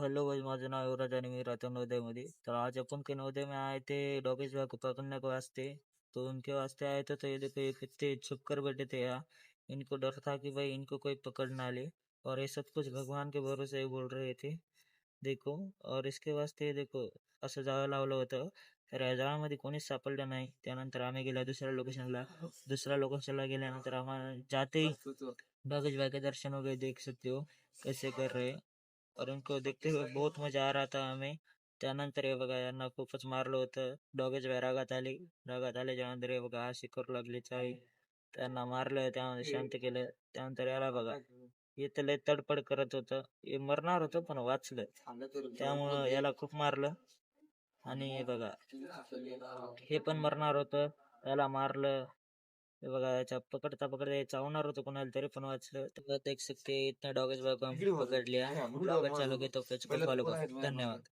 Hello guys, माझं नाव युवराज आणि मी राहतो नवोदयमध्ये. तर आज अपन के नवोदय में आए थे डॉगीज को पकड़ने के वास्ते। तो उनके वास्ते आए थे, तो ये देखो ये कितने छुप कर बैठे थे यहाँ। इनको डर था कि भाई इनको कोई पकड़ ना ले, और ये सब कुछ भगवान के भरोसे ही बोल रहे थे, देखो। और इसके वास्ते देखो असं जावं लावलं होतं, तर या जाळ्यामध्ये कोणीच सापडलं नाही. त्यानंतर आम्ही गेल्या दुसऱ्या लोकेशनला गेल्यानंतर आम्हाला जाते डॉगीज भाई के दर्शन हो गए, देख सकते हो कैसे कर रहे हैं। और उनको देखते हुए बहुत मजा आ रहा था हमें. त्यानंतर हे बघा यांना खूपच मारलं होतं. डॉगेज बाहेर रागात आल्याच्यानंतर हे बघा अशी करू लागली चाळी. त्यांना मारलं, त्यामध्ये शांत केलं. त्यानंतर याला बघा, हे तर लय तडपड करत होतं. हे मरणार होतं पण वाचलं, त्यामुळं याला खूप मारलं. आणि हे बघा हे पण मरणार होतं, याला मारलं. हे बघा याच्या पकडता पकडता चावणार होतं कोणाला तरी, पण वाचलं. तर देख सकते इतना डॉगेज को हम पकड़ लिया. डॉगेज चालू के तो फॉलो करो. धन्यवाद.